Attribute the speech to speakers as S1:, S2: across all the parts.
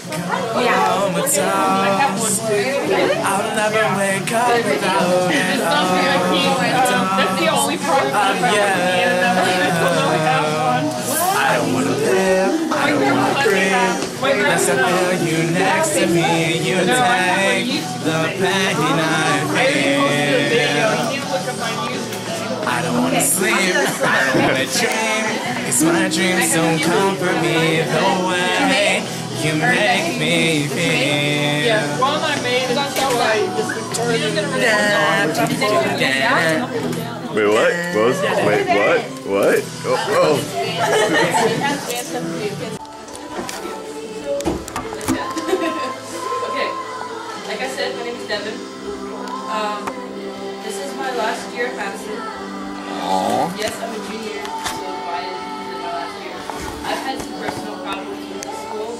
S1: comatose. I'll never wake up without an overdose.
S2: That's the only part
S1: I don't wanna live, I don't wanna breathe. Unless I feel you next to me, you take the pain I feel. I don't wanna sleep, I don't wanna dream. Cause my dreams don't comfort me the way you make me feel.
S2: Yeah, one I made is so like
S3: Wait, what? Wait, what? What? Oh.
S4: Okay, like I said, my name is Devin. This is my last year at Madison. Yes, I'm a junior, so why is it my last year? I've had some personal problems with the school.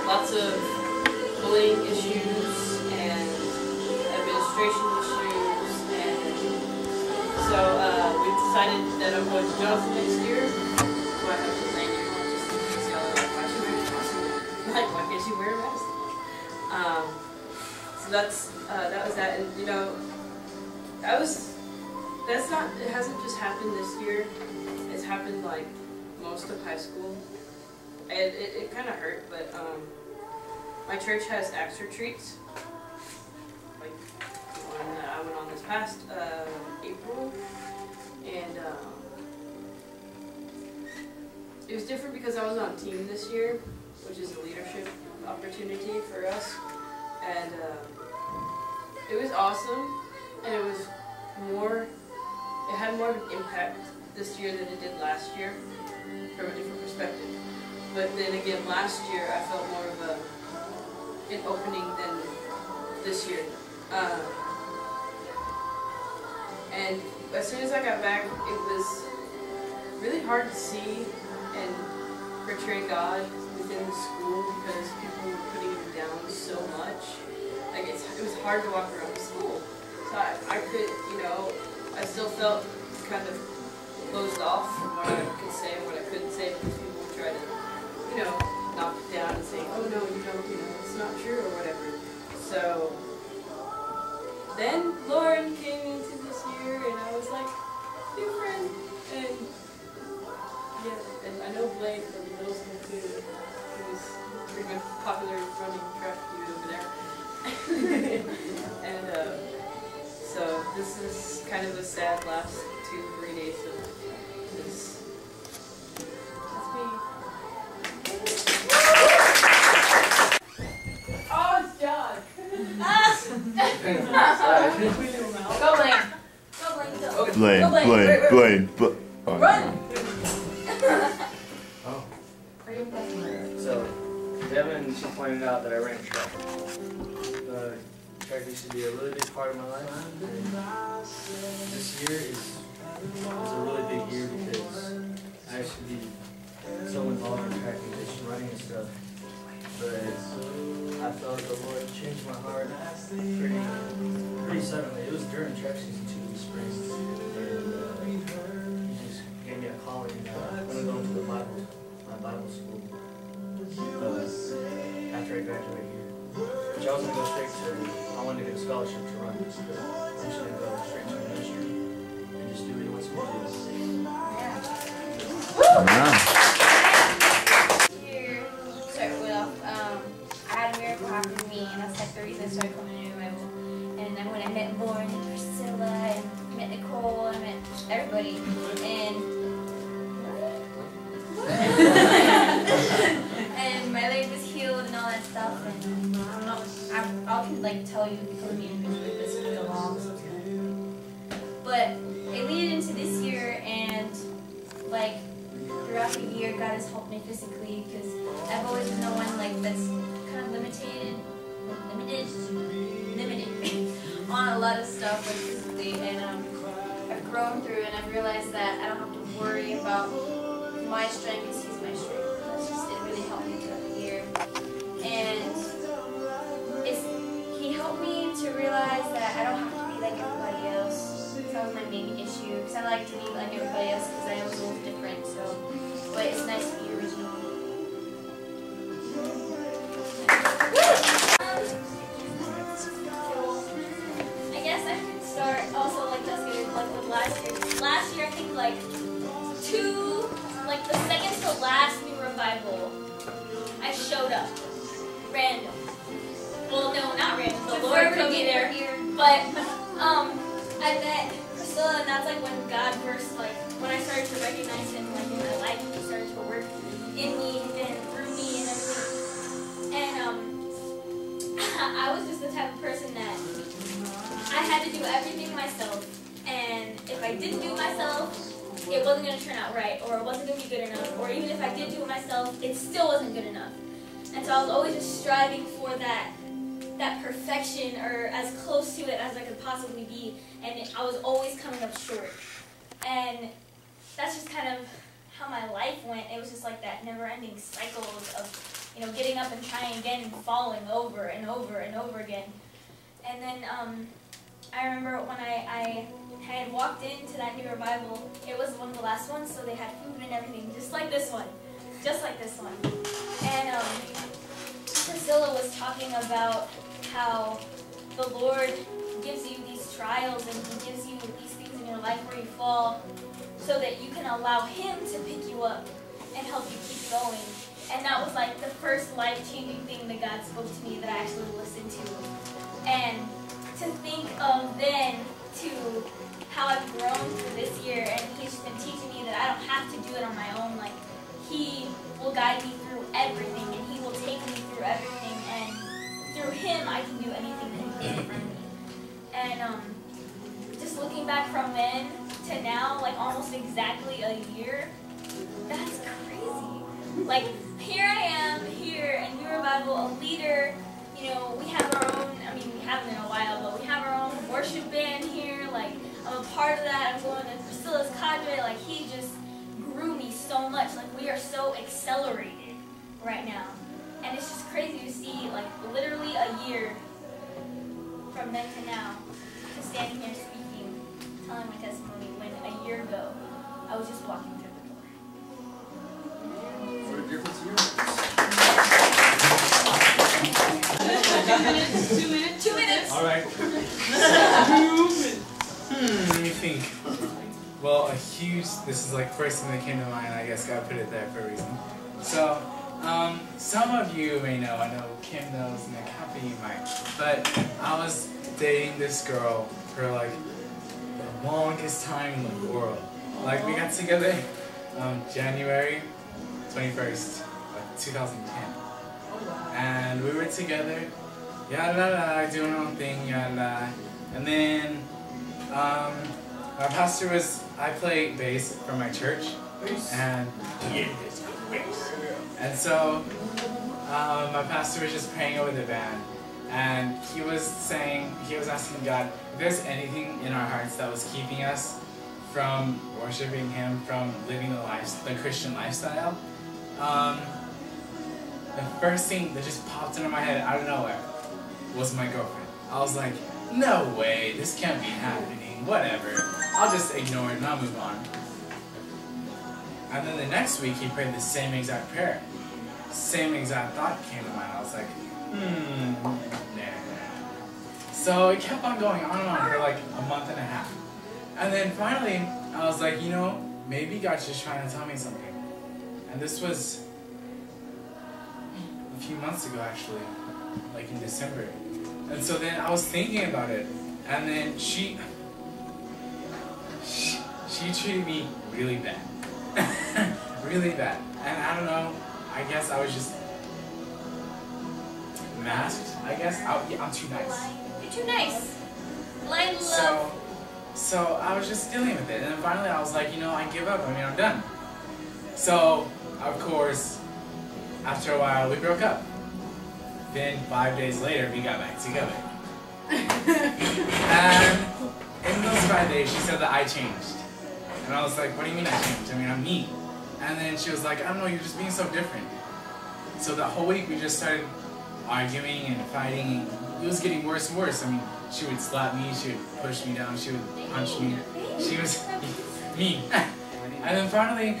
S4: Lots of bullying issues and administration issues, and so we've decided that I'm going to Johnson next year. So I have to plan you just in case y'all are like, why should we wear Johnson? Like, why can't you wear Madison? So that was that, and you know, it hasn't just happened this year. It's happened like most of high school. And it kind of hurt, but my church has Acts retreats, like the one that I went on this past April, and it was different because I was on team this year, which is a leadership opportunity for us, and it was awesome, and it had more of an impact this year than it did last year, from a different perspective. But then again, last year I felt more of an opening than this year. And as soon as I got back, it was really hard to see and portray God within the school because people were putting him down so much. Like it was hard to walk around the school. So I could, you know, I still felt kind of closed off from what I could say and what I couldn't say because people would try to, you know, knock it down and say, oh no, you know, it's not true or whatever. So then Lauren came into this year and I was like, new friend. And yeah, and I know Blake from middle school too. He was pretty much popular running track dude over there. And so this is kind of a sad last 2-3 days of this. That's me. Oh, it's John. Go Blaine. Go Blaine. Go. Run.
S5: Oh. So, Devin, she pointed out that I ran track. Track used to be a really big part of my life. And this year is a really big year because I used to be so involved in track and just running and stuff. But I felt the Lord changed my heart pretty suddenly. It was during track season 2 in the spring. And He just gave me a calling. I'm going to go into my Bible school after I graduate here. Which I was going to go straight to, I wanted to get a scholarship to run this, but I'm just going to go straight to ministry and just do what He wants me to do.
S6: Here, start with, I had a miracle happen to me, and that's like the reason I started coming to revival. And then when I met Lauren and Priscilla, and met Nicole, and met everybody, and and my leg was healed and all that stuff, and I can like tell you because me individually, but it's gonna go long. But it leaded into this year, and like throughout the year, God has helped me physically because I've always been the one like that's kind of limited on a lot of stuff like physically, and I've grown through, and I've realized that I don't have to worry about my strength because He's my strength. It really helped me throughout the year, and He helped me to realize that I don't have to be like everybody else. That was my main issue, because I like to be like everybody else because I was a little different. So, but it's nice to be original. last year. Last year, I think like the second to last new revival, I showed up. Random. Well, no, not random. The Lord put me there. But I met Priscilla, and that's like when God first, like, when I started to recognize Him, like, in my life, He started to work in me and through me and everything. And I was just the type of person that I had to do everything myself, and if I didn't do it myself, it wasn't going to turn out right, or it wasn't going to be good enough, or even if I did do it myself, it still wasn't good enough. And so I was always just striving for that perfection, or as close to it as I could possibly be, and I was always coming up short. And that's just kind of how my life went. It was just like that never-ending cycle of, you know, getting up and trying again and falling over and over and over again. And then I remember when I had walked into that new revival, it was one of the last ones, so they had food and everything, just like this one. Just like this one. And Priscilla was talking about how the Lord gives you these trials and He gives you these things in your life where you fall so that you can allow Him to pick you up and help you keep going. And that was like the first life-changing thing that God spoke to me that I actually listened to. And to think of then to how I've grown through this year, and He's just been teaching me that I don't have to do it on my own. Like, He will guide me through everything, and He will take me through everything, and through Him I can do anything that He puts in front of me. And just looking back from then to now, like almost exactly a year, that's crazy. Like, here I am, here in New Revival, a leader. You know, we have our own, I mean, we haven't in a while, but we have our own worship band here. Like, I'm a part of that. I'm going to Priscilla's cadre. Like, He just grew me so much. Like, we are so accelerated right now. And it's just crazy to see, like, literally a year from then to now, just standing here speaking, telling my testimony, when a year ago, I was just walking through the door.
S5: What a difference a year.
S2: 2 minutes?
S6: 2 minutes.
S1: All right. Let me think. Well, this is like first thing that came to mind. I guess God put it there for a reason. So, some of you may know. I know Kim knows, and a couple of you might. But I was dating this girl for like the longest time in the world. Like, we got together January 21st, 2010. And we were together, yada, doing our own thing, yada. And then, our pastor was, I play bass for my church, and so, my pastor was just praying over the band, and he was asking God if there's anything in our hearts that was keeping us from worshiping Him, from living the Christian lifestyle. The first thing that just popped into my head out of nowhere was my girlfriend. I was like, no way, this can't be happening, whatever. I'll just ignore it and I'll move on. And then the next week he prayed the same exact prayer. Same exact thought came to mind. I was like, nah. So it kept on going on and on for like a month and a half. And then finally, I was like, you know, maybe God's just trying to tell me something. And this was a few months ago, actually, like in December. And so then I was thinking about it, and then she treated me really bad. Really bad. And I don't know, I guess I was just masked, I guess. I'm too nice.
S6: You're too nice. Blind love.
S1: So I was just dealing with it, and then finally I was like, you know, I give up, I mean, I'm done. So, of course, after a while we broke up. Then 5 days later we got back together. And in those 5 days she said that I changed. And I was like, what do you mean I changed? I mean, I'm me. And then she was like, I don't know, you're just being so different. So that whole week we just started arguing and fighting, and it was getting worse and worse. I mean, she would slap me, she would push me down, she would punch me. She was mean. And then finally,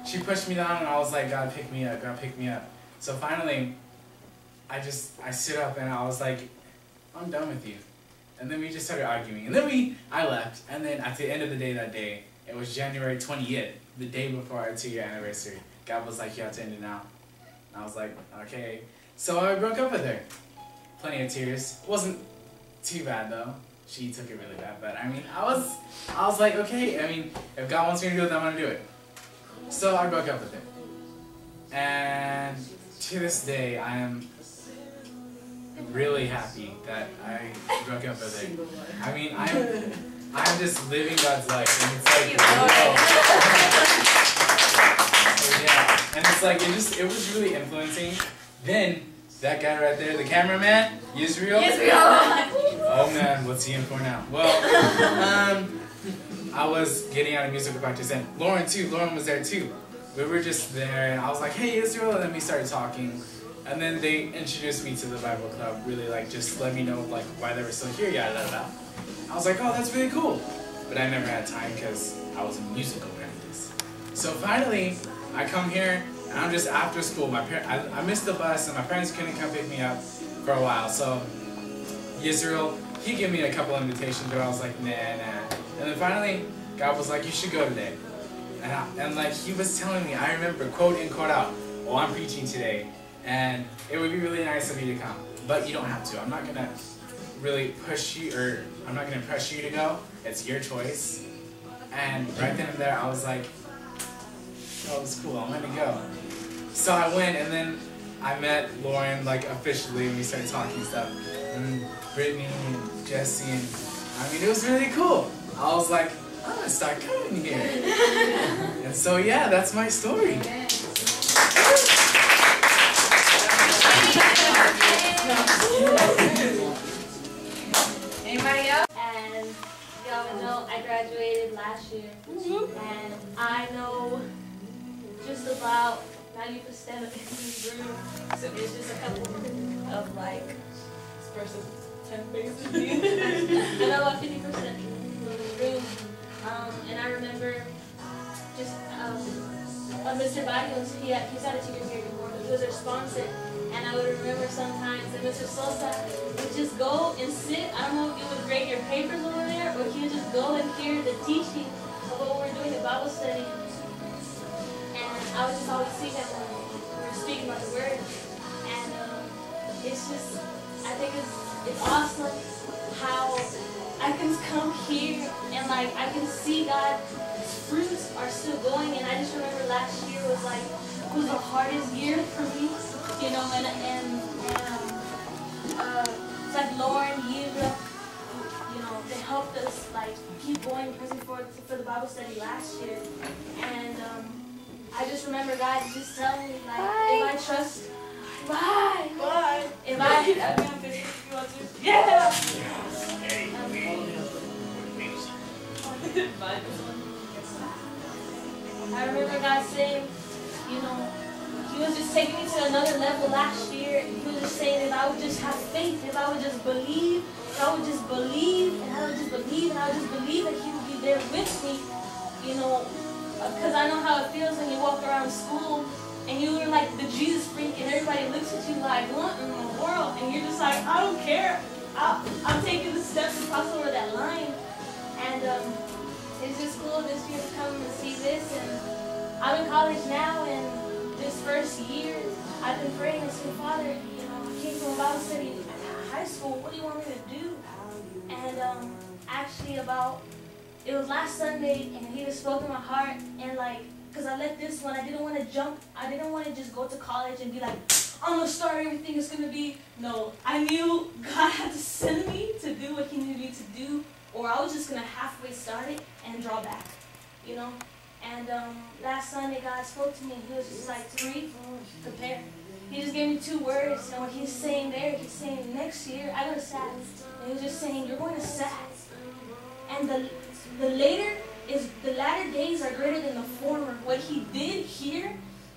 S1: she pushed me down, and I was like, God, pick me up, God, pick me up. So finally, I stood up and I was like, I'm done with you. And then we just started arguing. And then I left. And then at the end of the day that day, it was January 20th, the day before our 2-year anniversary. God was like, you have to end it now. And I was like, okay. So I broke up with her. Plenty of tears. It wasn't too bad though. She took it really bad, but I mean, I was like, okay, I mean, if God wants me to do it, then I'm gonna do it. So I broke up with her. And to this day, I am really happy that I broke up with her. I mean, I'm just living God's life, and it's like, yeah, and it's like, it was really influencing. Then, that guy right there, the cameraman, Israel. Oh man, what's he in for now? Well, I was getting out of musical practice, and Lauren was there too. We were just there, and I was like, hey Israel, and then we started talking. And then they introduced me to the Bible Club, really like just let me know like why they were still here, yada yada. I was like, oh, that's really cool. But I never had time because I was in musical practice. So finally, I come here, and I'm just after school. I missed the bus, and my parents couldn't come pick me up for a while. So Israel, he gave me a couple invitations, but I was like, nah. And then finally, God was like, you should go today. And like he was telling me, I remember quote in, quote out, oh, I'm preaching today, and it would be really nice of you to come, but you don't have to. I'm not gonna really push you, or I'm not gonna press you to go. It's your choice. And right then and there, I was like, oh, it was cool. I'm gonna go. So I went, and then I met Lauren like officially, and we started talking stuff. And Brittany and Jesse, and I mean, it was really cool. I was like, I'm gonna start coming here. And so yeah, that's my story.
S6: Anybody else? And y'all would know I graduated last year, and I know just about 90% of this room. So there's just a couple of like this person 10 faces. I know about 50% of the room. And I remember just Mr. Barrios, he's had a teacher here before, but he was our sponsor. And I would remember sometimes that Mr. Sosa would just go and sit. I don't know if you would grade your papers over there, or he would just go and hear the teaching of what we were doing in Bible study. And I would just always see him when we were speaking about the word. And it's just, I think it's awesome how I can come here and like I can see God's fruits are still going. And I just remember last year was like, it was the hardest year for me. You know, and it's like Lauren, you know, they helped us like keep going, pressing forward for the Bible study last year. And I just remember God just telling me like, if I trust, bye. If yeah. I remember God saying, you know, He was just taking me to another level last year. He was just saying if I would just have faith, if I would just believe, if I would just believe, and I would just believe, and I would just believe that He would be there with me, you know, because I know how it feels when you walk around school and you're like the Jesus freak and everybody looks at you like, what in the world? And you're just like, I don't care. I'm taking the steps to cross over that line. And it's just cool this year to come and see this. And I'm in college now, and this first year, I've been praying and saying, Father, you know, I came from Bible study at high school. What do you want me to do? And actually it was last Sunday, and He just spoke in my heart, and like, because I left this one, I didn't want to jump. I didn't want to just go to college and be like, I'm going to start everything it's going to be. No, I knew God had to send me to do what He needed me to do, or I was just going to halfway start it and draw back, you know? And last Sunday, God spoke to me, and He was just like, Tariq, prepare. He just gave me 2 words, and what He's saying there, He's saying, next year, I go to SAT. And He was just saying, you're going to SAT. And the latter days are greater than the former. What He did here,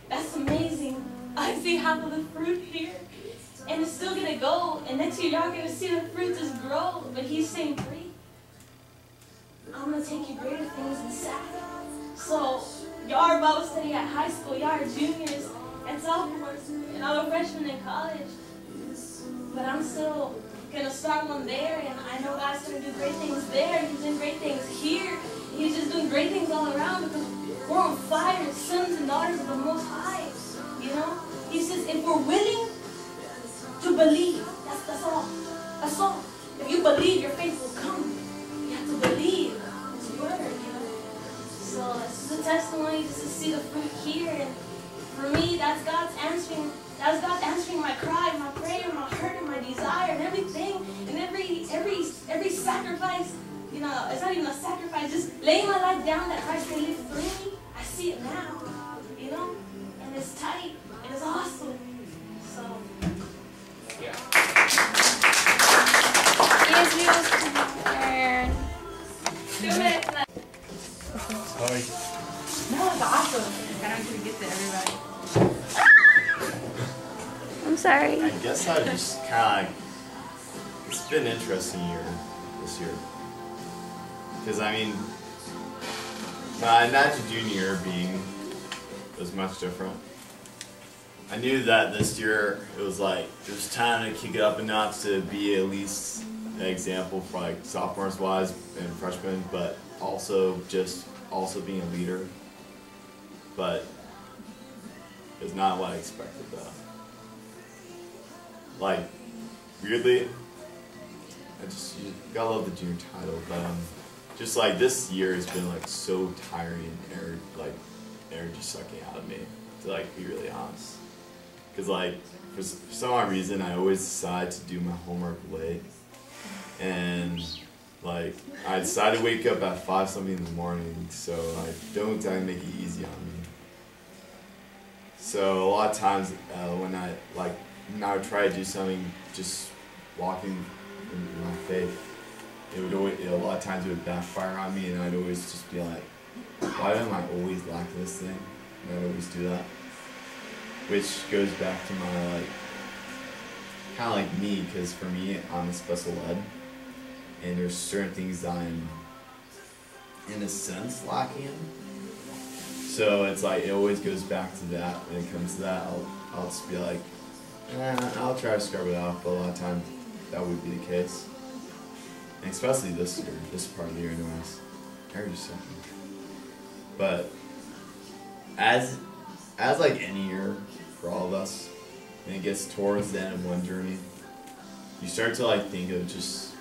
S6: that's amazing. I see half of the fruit here, and it's still going to go, and next year, y'all going to see the fruit just grow. But He's saying, Tariq, I'm going to take you greater things in SAT. So, y'all are Bible study at high school, y'all are juniors and sophomores, and I'm a freshman in college. But I'm still
S7: gonna start one there, and I know God's gonna do great things there, and He's doing great things here. He's just doing great things all around because we're on fire, sons and daughters of the Most High. You know? He says if we're willing to believe, that's all. That's all. If you believe, your faith will come. You have to believe His word, you know? So this is a testimony just to see the fruit here, and for me, that's God's answering. That's God answering my cry, my prayer, my hurt, and my desire, and everything, and every sacrifice. You know, it's not even a sacrifice. Just laying my life down that Christ can live through me. I see it now. You know, and it's tight, and it's awesome. So, yeah.
S6: Yes, we all learn. 2 minutes left.
S3: Sorry.
S2: No, it's awesome. I don't get to get to everybody.
S6: I'm sorry.
S3: I guess I just kind of like, it's been an interesting year this year. Because I mean, I imagined junior year was much different. I knew that this year it was time to kick it up a notch to be at least an example for like sophomores wise and freshmen, but also being a leader. But it's not what I expected though. Like, weirdly, you gotta love the junior title, but just like this year has been like so tiring and energy sucking out of me, to like be really honest. Cause like for some odd reason I always decide to do my homework late, and like I decided to wake up at 5 something in the morning, so I don't exactly make it easy on me. So a lot of times when I would try to do something, just walking in my faith, it would always, a lot of times it would backfire on me, and I'd always just be like, why am I always lacking this thing? And I'd always do that. Which goes back to my kind of like me, because for me, I'm a special ed, and there's certain things that I'm, in a sense, lacking in. So it's like, it always goes back to that. When it comes to that, I'll just be like, I'll try to scrub it off, but a lot of times that would be the case. And especially this year, this part of the year anyways. Energy sucking. But as like any year for all of us, and it gets towards the end of one journey, you start to like think of just,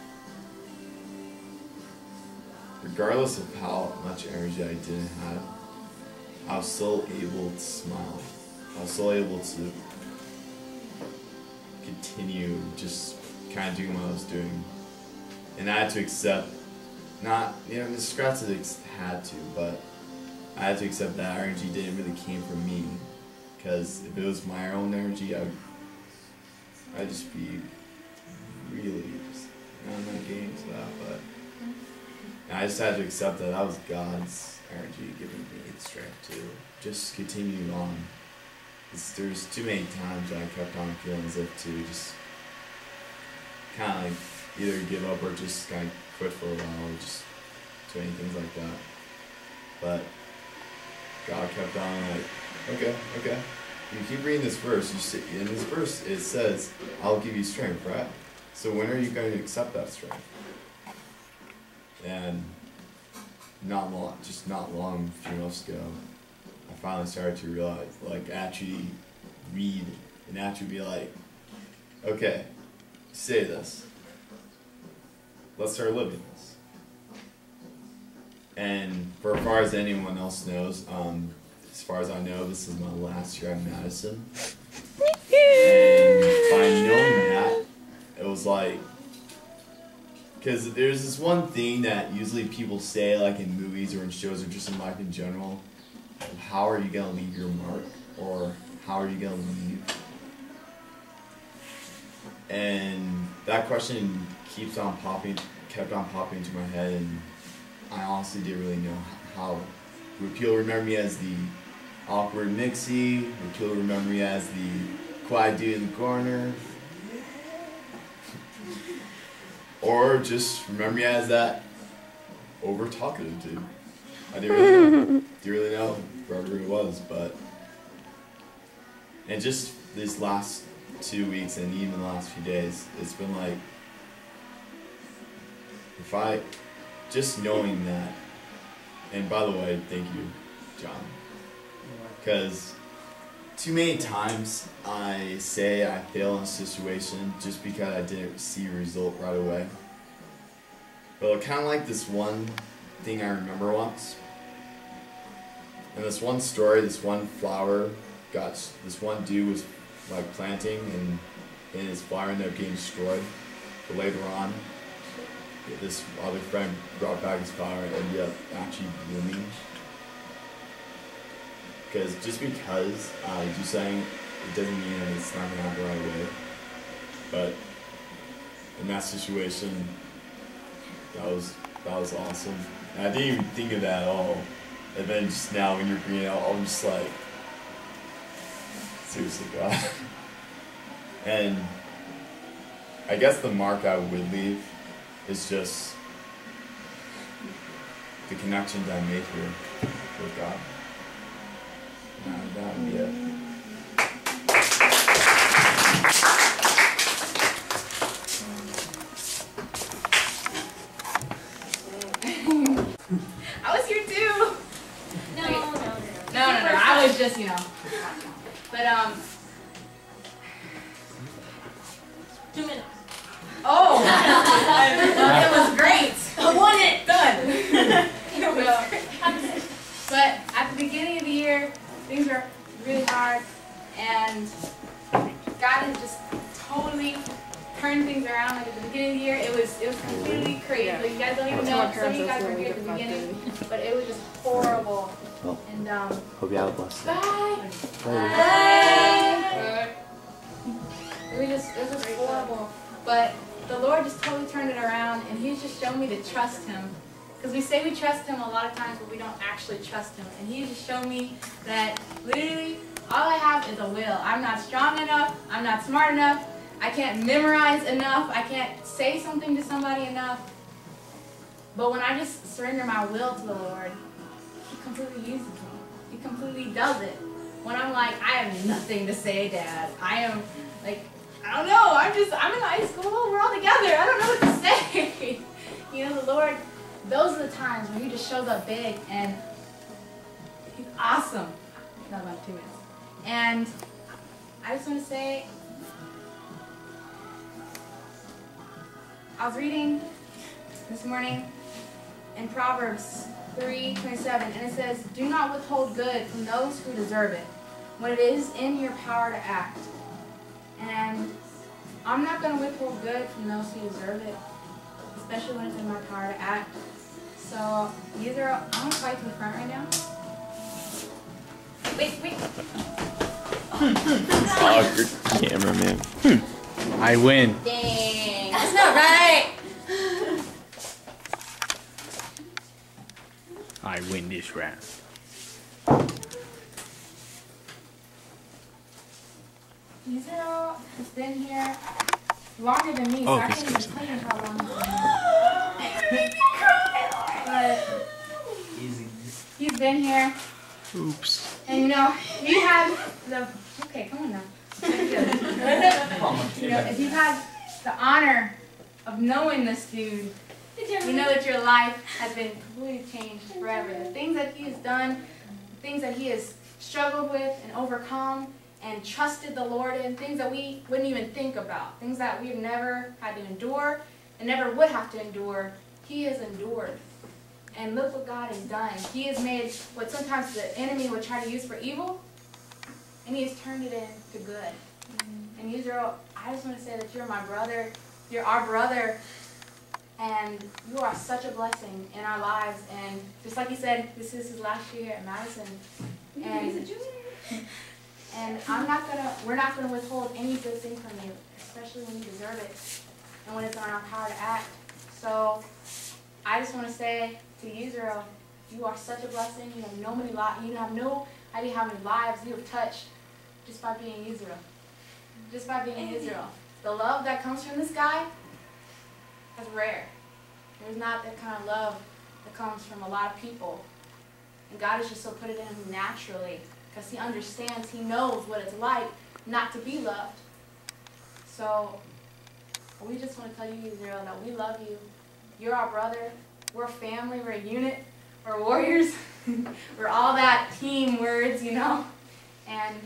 S3: regardless of how much energy I didn't have, I was still able to smile. I was still able to continue just kind of doing what I was doing. And I had to accept, not, the scratch that had to, but I had to accept that energy didn't really came from me. Because if it was my own energy, I'd just be really just, I'm not getting to that, but I just had to accept that that was God's energy giving me the strength to just continue on. There's too many times I kept on feeling as if to just kind of like either give up or just kind of quit for a while, or just too many things like that. But God kept on like, okay. You keep reading this verse, in this verse it says, I'll give you strength, right? So when are you going to accept that strength? And not long, a few months ago, I finally started to realize, like, actually read and actually be like, okay, say this. Let's start living this. And for as far as anyone else knows, as far as I know, this is my last year at Madison. And by knowing that, it was like, because there's this one thing that usually people say, like in movies or in shows or just in life in general, how are you going to leave your mark? Or how are you going to leave? And that question kept on popping into my head, and I honestly didn't really know how. Would people remember me as the awkward Mixie? Would people remember me as the quiet dude in the corner? Or just remember me as that over-talkative dude? I didn't really know wherever it was, but... And just these last 2 weeks and even the last few days, it's been like, if I, just knowing that, and by the way, thank you, John, because too many times I say I fail in a situation just because I didn't see a result right away. But kind of like this one thing I remember once. And this one story, this one flower this one dude was like planting and his flower ended up getting destroyed. But later on, this other friend brought back his flower and ended up actually blooming. Because just because I do something, it doesn't mean that it's not going to happen right away. But in that situation, that was awesome. And I didn't even think of that at all. And then just now when you're bringing it out, I'm just like, seriously, God. And I guess the mark I would leave is just the connections I make here with God. That would be it.
S2: I was here too.
S6: No.
S2: I was just, But
S7: 2 minutes.
S2: oh, it was great.
S7: I won it.
S2: Done. But at the beginning of the year, things were really hard, and God has just totally turned things around. Like at the beginning of the year, it was completely crazy. Like you guys don't even know. Some of you guys were here at the beginning, but it was just horrible. And
S1: Hope you have a blessed day.
S2: bye.
S6: Bye.
S2: It was just horrible. But the Lord just totally turned it around, and He's just shown me to trust Him. Because we say we trust Him a lot of times, but we don't actually trust Him. And He just showed me that literally all I have is a will. I'm not strong enough. I'm not smart enough. I can't memorize enough. I can't say something to somebody enough. But when I just surrender my will to the Lord, He completely uses me. He completely does it. When I'm like, I have nothing to say, Dad. I am like, I don't know. I'm in high school. We're all together. I don't know what to say. The Lord, those are the times when He just shows up big, and He's awesome. Not about 2 minutes. And I just want to say, I was reading this morning in Proverbs 3:27, and it says, "Do not withhold good from those who deserve it, when it is in your power to act." And I'm not going to withhold good from those who deserve it, especially when it's in my power to act. So, I'm going to fight to the front right now. Wait.
S1: Awkward cameraman. I win.
S6: Dang. That's not right.
S1: I win this round.
S2: Israel has been here longer than me, so I can't even tell you how long he's been here. But
S5: Easy.
S2: he's been here,
S1: Oops.
S2: and we had the, okay, come on now. If you've had the honor of knowing this dude, you know that your life has been completely changed forever. The things that he has done, the things that he has struggled with and overcome and trusted the Lord in, things that we wouldn't even think about, things that we've never had to endure and never would have to endure, he has endured. And look what God has done. He has made what sometimes the enemy would try to use for evil, and He has turned it into good. And Israel, I just want to say that you're my brother. You're our brother. And you are such a blessing in our lives. And just like he said, this is his last year here at Madison. And we're not gonna withhold any good thing from you, especially when you deserve it and when it's in our power to act. So I just want to say to Israel, you are such a blessing. You have no idea how many lives you have touched just by being Israel. Just by being Israel. The love that comes from this guy, that's rare. There's not that kind of love that comes from a lot of people. And God has just so put it in him naturally, because He understands, He knows what it's like not to be loved. So we just want to tell you, Israel, that we love you, You're our brother. We're family. We're a unit. We're warriors. We're all that team words, you know. And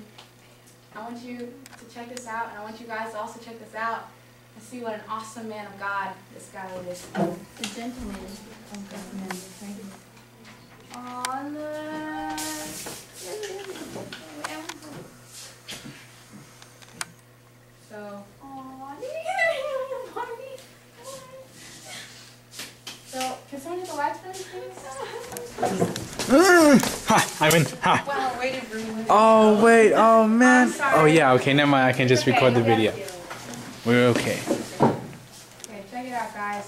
S2: I want you to check this out, and I want you guys to also check this out and see what an awesome man of God this guy is.
S6: The gentleman of God.
S2: Aw, look. So, so, can someone hit the lights for me, please?
S1: Ha! I'm in. Ha!
S2: Wow, way to ruin it.
S1: Oh wait. Oh man.
S2: I'm sorry.
S1: Oh yeah. Okay. Never mind. I can just
S2: Okay,
S1: record the
S2: okay.
S1: video. We're okay.
S2: Okay, check it out, guys.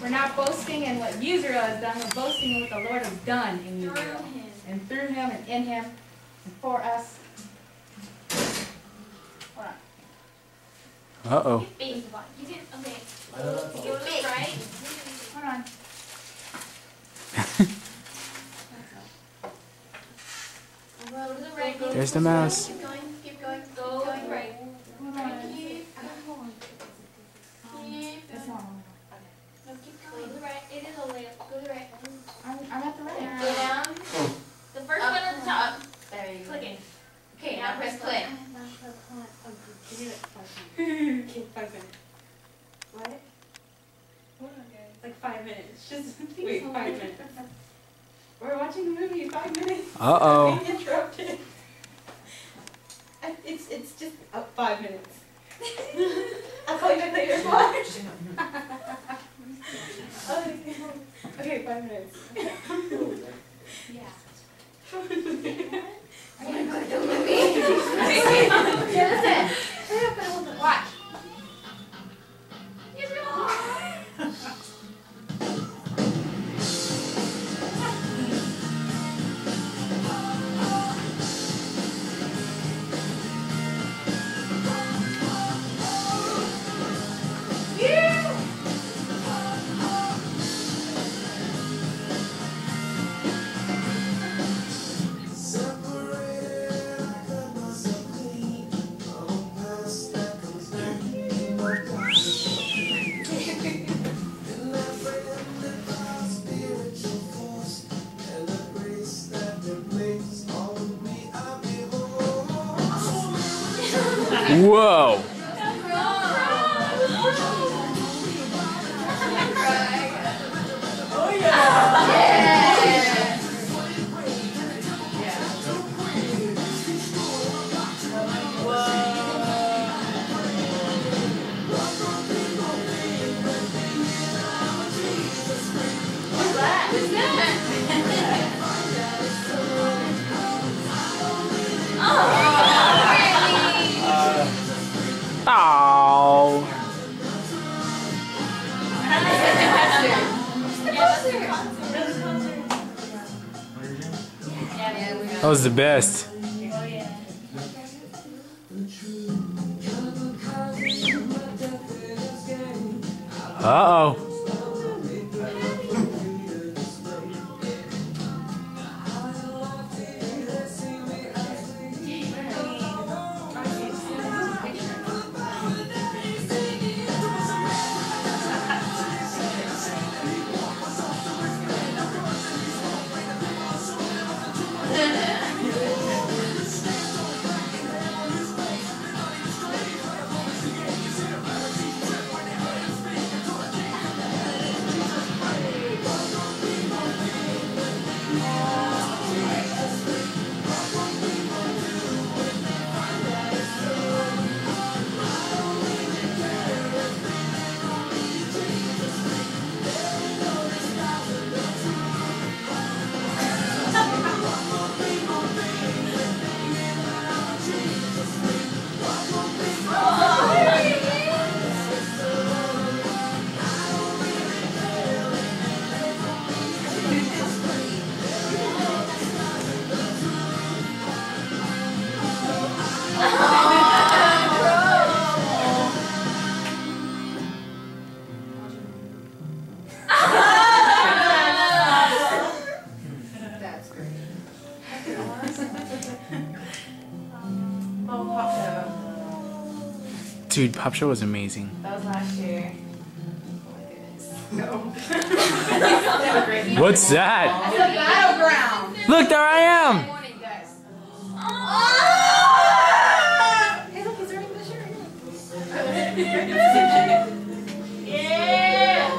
S2: We're not boasting in what Israel has done. We're boasting in what the Lord has done in Israel. And through him and in him and for us. Hold on.
S1: Uh-oh.
S6: You can, okay.
S5: I know that's
S6: You go to the right.
S2: Hold on.
S6: Go to the right.
S1: There's the mouse.
S6: Keep going. Keep going. Go right.
S2: Hold on.
S6: Keep.
S2: It's on.
S6: No, keep going. Go to the right. It is a layup. Go to the right.
S2: I'm at the right.
S6: Go down. The first one at the top.
S2: There you go.
S6: Clicking. Okay, now press play.
S7: Okay, 5 minutes.
S2: What?
S7: Like 5 minutes. Just wait, 5 minutes.
S2: We're watching the movie 5 minutes.
S1: Uh-oh.
S7: Being interrupted. It's just 5 minutes. I'll call you back later. Okay, 5 minutes.
S6: Yeah.
S2: I'm gonna go to the movie.
S6: Yeah, listen.
S2: Watch.
S1: Whoa. Oh. That was the best. Uh-oh.
S2: Oh, Pop Show.
S1: Dude, Pop Show was amazing.
S2: That was last year. Oh my goodness.
S1: What's that?
S2: It's a battleground.
S1: Look, there I am.
S2: Good morning, guys. Hey, look, he's already in the shirt.
S7: Yeah.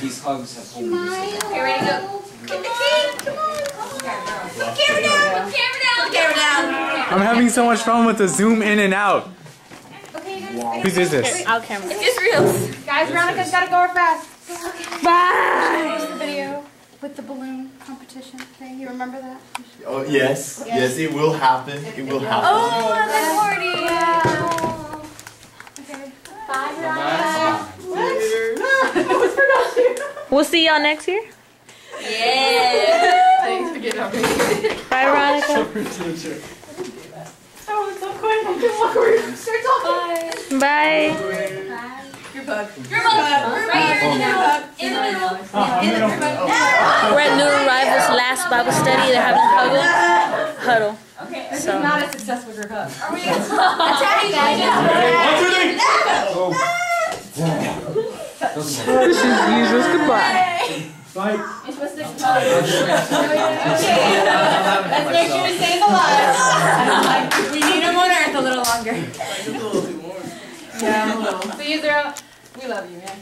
S5: These hugs have only
S6: Okay, ready to go. Get the kid. Come on. Put the camera down. Put the camera down. Put the camera down.
S1: I'm having so much fun with the zoom in and out.
S2: Okay, guys.
S1: Whose is this?
S6: I'll camera. It's real.
S2: Guys, Veronica's gotta go fast.
S6: Bye.
S2: Post the video with the balloon competition thing. You remember that?
S3: Oh yes, yes, it will happen. It will happen.
S6: Oh, that's party.
S2: Okay.
S6: Bye,
S3: Bye.
S8: We'll see y'all next year.
S6: Yeah.
S2: Thanks for getting over here.
S8: Bye, Veronica.
S2: Oh, it's so quick. I can walk over here. Start talking.
S8: Bye.
S2: Your bug.
S6: Your mug. Right here. In the middle.
S8: We're at New Arrival's last Bible study. They're having a huddle.
S2: Okay. This
S8: So.
S2: is not a successful group hug.
S6: Are we going to attack you guys?
S1: This is Jesus. Goodbye.
S2: You're supposed to explode. Let's make sure to stay alive. We need them on Earth a little longer. Yeah, a little. So you throw. We love you, man.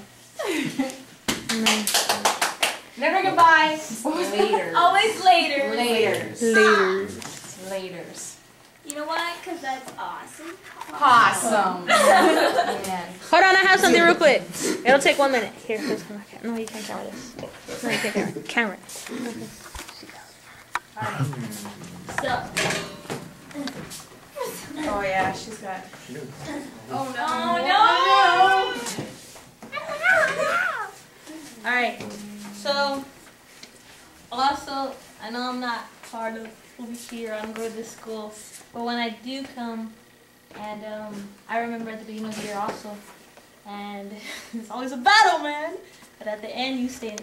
S2: Never goodbye. Later.
S6: Always later.
S2: Laters.
S8: Later.
S2: Laters.
S6: You know why? Because that's awesome.
S2: Awesome. Man.
S8: Hold on, I have something real quick. It'll take 1 minute. Here, here's my camera. No, you can't camera this. No, you can't camera.
S6: So.
S2: Oh yeah, she's got. Oh no.
S8: Alright, so also, I know I'm not part of over here, I don't go to this school, but when I do come, and I remember at the beginning of the year also, and it's always a battle, man, but at the end you stand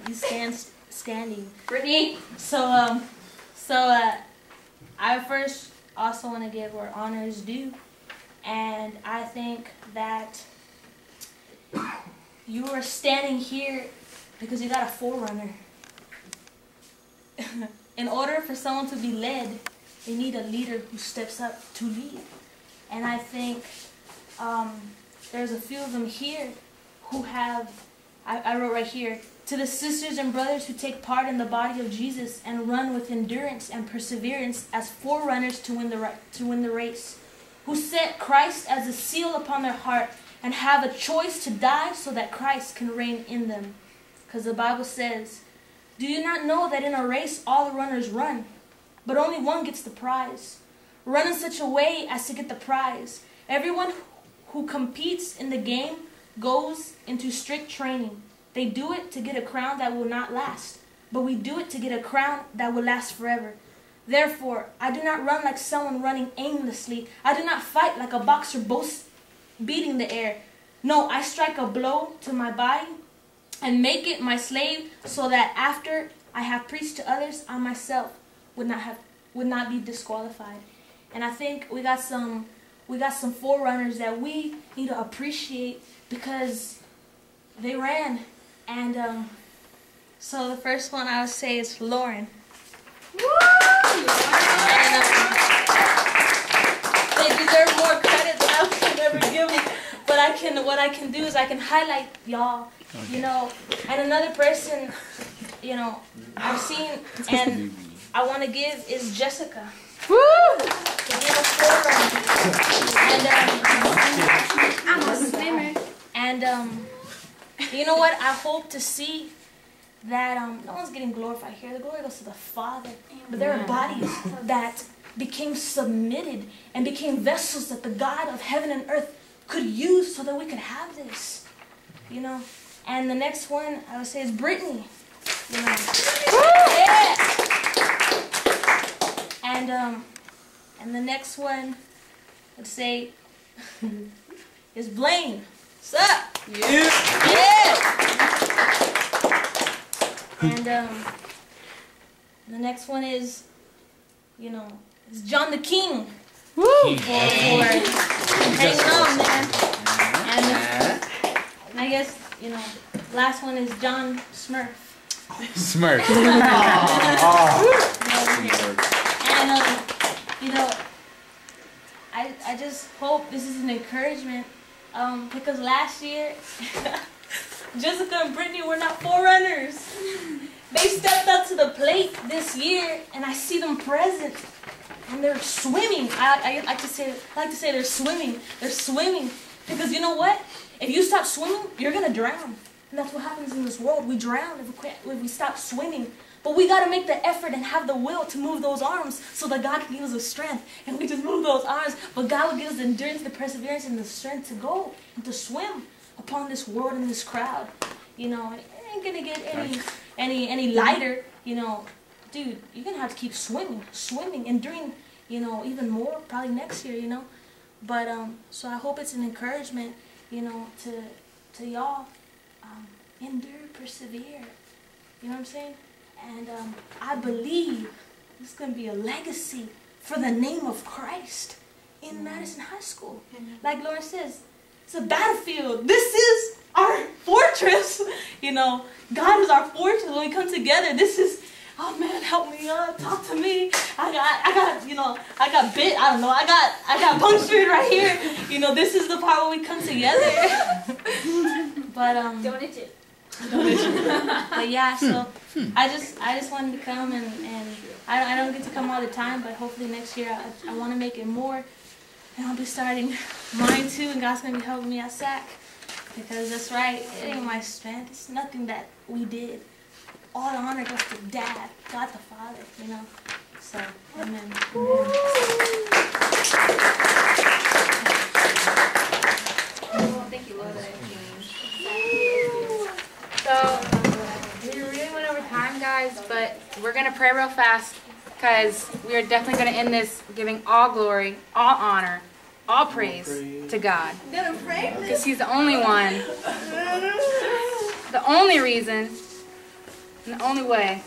S8: standing.
S6: Brittany.
S8: So, I first also want to give where honor is due, and I think that you are standing here because you got a forerunner. In order for someone to be led, they need a leader who steps up to lead. And I think there's a few of them here who have, I wrote right here, to the sisters and brothers who take part in the body of Jesus and run with endurance and perseverance as forerunners to win the race, who set Christ as a seal upon their heart and have a choice to die so that Christ can reign in them. Because the Bible says, do you not know that in a race all the runners run, but only one gets the prize. Run in such a way as to get the prize. Everyone who competes in the game goes into strict training. They do it to get a crown that will not last, but we do it to get a crown that will last forever. Therefore, I do not run like someone running aimlessly. I do not fight like a boxer beating the air. No, I strike a blow to my body and make it my slave, so that after I have preached to others, I myself would not be disqualified. And I think we got some forerunners that we need to appreciate because they ran. And so the first one I would say is Lauren. Woo! And, they deserve more credit than I could ever give them. But what I can do is I can highlight y'all, you know. And another person, you know, I've seen and I want to give is Jessica. Woo! And you know what? I hope to see that no one's getting glorified here. The glory goes to the Father. But there are bodies that became submitted and became vessels that the God of heaven and earth could use so that we could have this. You know? And the next one I would say is Brittany. You know? Yeah! And the next one I'd say is Blaine. What's up? Yeah! And the next one is, you know, is John the King. Woo! Hanging on, man. And I guess, you know, last one is John Smurf.
S1: Smurf.
S8: And you know, I just hope this is an encouragement, because last year Jessica and Brittany were not forerunners. They stepped up to the plate this year, and I see them present, and they're swimming. I like to say they're swimming. They're swimming because you know what? If you stop swimming, you're gonna drown, and that's what happens in this world. We drown if we stop swimming. But we got to make the effort and have the will to move those arms so that God can give us the strength. And we just move those arms. But God will give us the endurance, the perseverance, and the strength to go and to swim upon this world and this crowd. You know, it ain't going to get any lighter. You know, dude, you're going to have to keep swimming, and doing, you know, even more probably next year, you know. But, so I hope it's an encouragement, you know, to y'all. Endure, persevere. You know what I'm saying? And I believe this is going to be a legacy for the name of Christ in Madison High School. Like Lauren says, it's a battlefield. This is our fortress. You know, God is our fortress. When we come together, this is, oh man, help me up, talk to me. I got, you know, I got bit. I don't know. I got punctured right here. You know, this is the part where we come together. But
S6: Donate it.
S8: But yeah, so I just wanted to come and I don't get to come all the time, but hopefully next year I want to make it more, and I'll be starting mine too, and God's gonna be helping me at SAC, because that's right, it ain't my strength, it's nothing that we did. All the honor goes to Dad, God the Father, you know. So amen.
S2: Well, thank you, Lord. So, we really went over time, guys, but we're going to pray real fast because we are definitely going to end this giving all glory, all honor, all praise to God. Because He's the only one, the only reason, and the only way.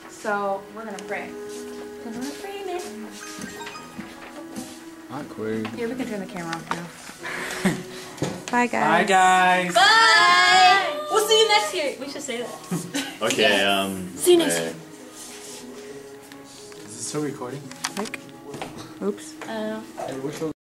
S2: So, we're going to pray.
S1: Awkward.
S2: Here, we can turn the camera off now. Bye, guys.
S1: Bye, guys.
S8: Bye! We'll see you next year. We should say that.
S3: Okay,
S8: See you next year.
S1: Is this still recording?
S2: Oops.
S1: Hey, which one?